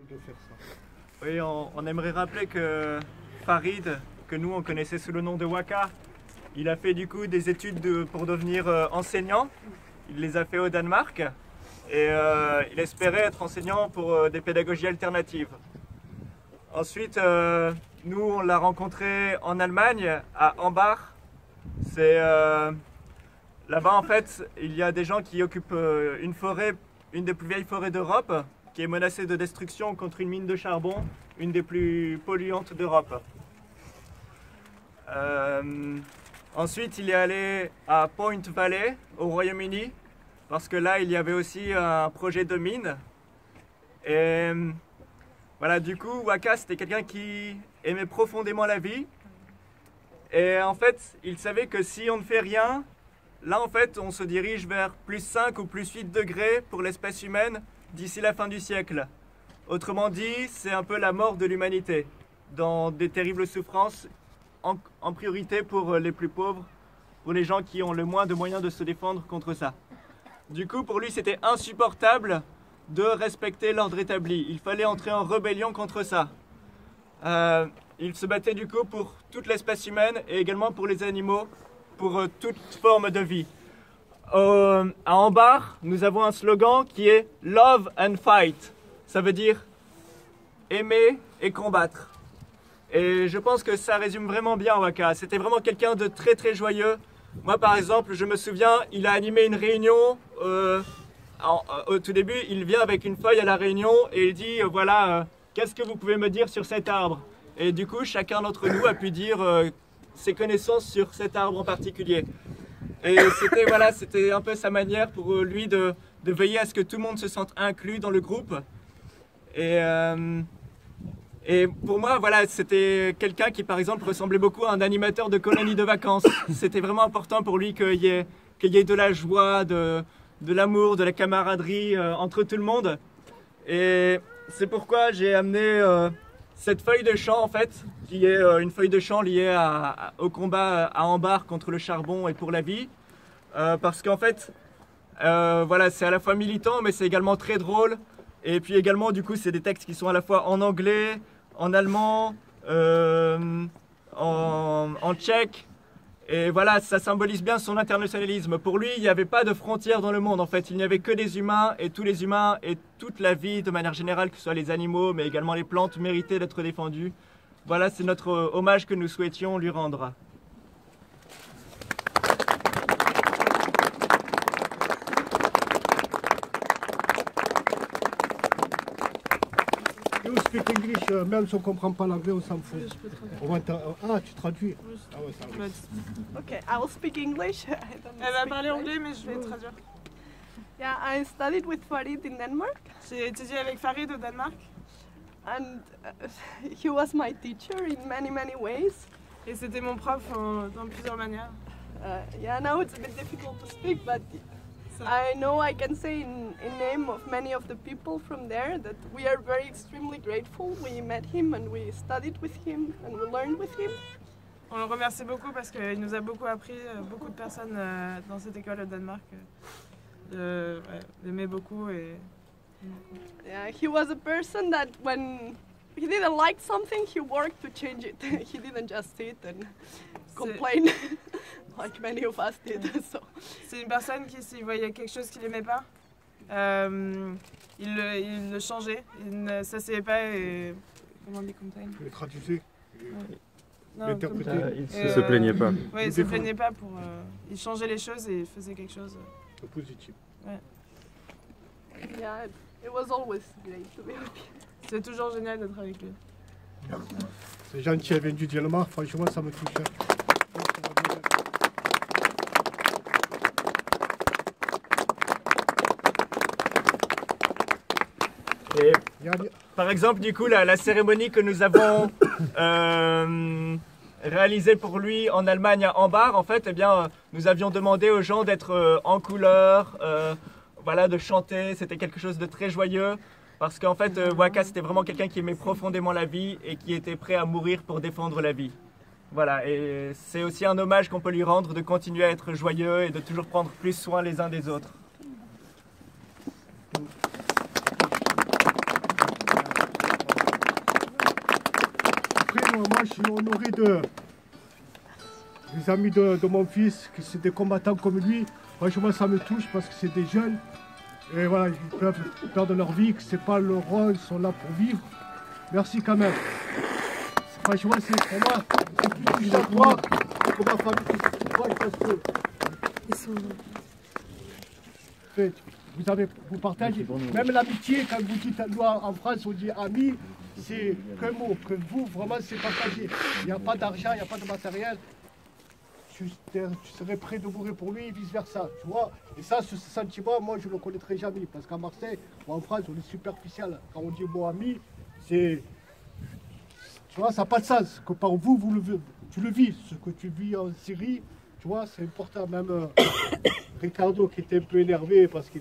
de faire ça. Oui, on aimerait rappeler que Farid, que nous on connaissait sous le nom de Waka, il a fait du coup des études pour devenir enseignant. Il les a fait au Danemark et il espérait être enseignant pour des pédagogies alternatives. Ensuite, nous on l'a rencontré en Allemagne, à Ambach. C'est là-bas en fait, il y a des gens qui occupent une forêt, une des plus vieilles forêts d'Europe, qui est menacée de destruction contre une mine de charbon, une des plus polluantes d'Europe. Ensuite, il est allé à Point Valley, au Royaume-Uni, parce que là, il y avait aussi un projet de mine. Et voilà, du coup, Waka, c'était quelqu'un qui aimait profondément la vie. Et en fait, il savait que si on ne fait rien, là, en fait, on se dirige vers plus 5 ou plus 8 degrés pour l'espèce humaine d'ici la fin du siècle. Autrement dit, c'est un peu la mort de l'humanité, dans des terribles souffrances, en priorité pour les plus pauvres, pour les gens qui ont le moins de moyens de se défendre contre ça. Du coup, pour lui, c'était insupportable de respecter l'ordre établi. Il fallait entrer en rébellion contre ça. Il se battait du coup pour toute l'espèce humaine et également pour les animaux, pour toute forme de vie. À Ambach, nous avons un slogan qui est « Love and Fight ». Ça veut dire aimer et combattre. Et je pense que ça résume vraiment bien Waka. C'était vraiment quelqu'un de très très joyeux. Moi par exemple, je me souviens, il a animé une réunion. Au tout début, il vient avec une feuille à la réunion et il dit voilà, qu'est-ce que vous pouvez me dire sur cet arbre? Et du coup, chacun d'entre nous a pu dire ses connaissances sur cet arbre en particulier. Et c'était voilà, c'était un peu sa manière pour lui de veiller à ce que tout le monde se sente inclus dans le groupe. Et pour moi, voilà, c'était quelqu'un qui, par exemple, ressemblait beaucoup à un animateur de colonie de vacances. C'était vraiment important pour lui qu'il y ait de la joie, de l'amour, de la camaraderie entre tout le monde. Et c'est pourquoi j'ai amené cette feuille de chant, en fait, qui est une feuille de chant liée au combat à Ambach contre le charbon et pour la vie. Parce qu'en fait, voilà, c'est à la fois militant, mais c'est également très drôle. Et puis également, du coup, c'est des textes qui sont à la fois en anglais, en allemand, en tchèque. Et voilà, ça symbolise bien son internationalisme. Pour lui, il n'y avait pas de frontières dans le monde, en fait. Il n'y avait que des humains, et tous les humains, et toute la vie, de manière générale, que ce soit les animaux, mais également les plantes, méritaient d'être défendues. Voilà, c'est notre hommage que nous souhaitions lui rendre. You speak English, même si on ne comprend pas l'anglais, on s'en fout. Ah, tu traduis? Ah ouais, ça va. Okay, I'll speak English. I don't Elle va speak parler French. anglais, mais je vais traduire. Yeah, I studied with Farid in Denmark, J'ai étudié avec Farid au Danemark and he was my teacher in many ways. et c'était mon prof dans plusieurs manières. Yeah, now it's a bit difficult to speak, but I know I can say in name of many of the people from there that we are very extremely grateful. We met him and we studied with him and we learned with him. On le remercie beaucoup parce qu'il nous a beaucoup appris, beaucoup de personnes dans cette école au Danemark l'aimaient beaucoup. Yeah, he was a person that when he didn't like something, he worked to change it. He didn't just sit and complain like many of us did. So. C'est une personne qui, s'il voyait quelque chose qu'il n'aimait pas, il le changeait. Il ne s'asseyait pas et... Comment on dit complain? Le traduisez. Non, L'interpréter. Il se plaignait pas. Oui, il se plaignait pas pour... il changeait les choses et il faisait quelque chose. C'est positif. Ouais. Yeah, it was always great to be with him. C'est toujours génial d'être avec lui. C'est gentil, elle vient du Danemark, franchement, ça me touche. Et par exemple, du coup, la cérémonie que nous avons réalisée pour lui en Allemagne à Ambach, en fait, eh bien, nous avions demandé aux gens d'être en couleur, voilà, de chanter. C'était quelque chose de très joyeux parce qu'en fait, Waka, c'était vraiment quelqu'un qui aimait profondément la vie et qui était prêt à mourir pour défendre la vie. Voilà, et c'est aussi un hommage qu'on peut lui rendre de continuer à être joyeux et de toujours prendre plus soin les uns des autres. moi je suis honoré des amis de mon fils, que c'est des combattants comme lui. Franchement, ça me touche parce que c'est des jeunes. Et voilà, ils peuvent perdre leur vie, que c'est pas leur rôle, ils sont là pour vivre. Merci quand même. Franchement, c'est pour moi, c'est plus touché à toi que ma famille. Moi, je pense que... Vous partagez. Même l'amitié, quand vous dites, nous en France, on dit amis, c'est qu'un mot, que vous, vraiment, c'est partagé. Il n'y a pas d'argent, il n'y a pas de matériel. Tu serais prêt de mourir pour lui et vice-versa, tu vois. Et ça, ce sentiment, moi, je ne le connaîtrai jamais. Parce qu'à Marseille ou en France, on est superficiel. Quand on dit mot ami, c'est... Tu vois, ça n'a pas de sens. Que par vous, tu le vis. Ce que tu vis en Syrie, tu vois, c'est important. Même Ricardo qui était un peu énervé parce qu'il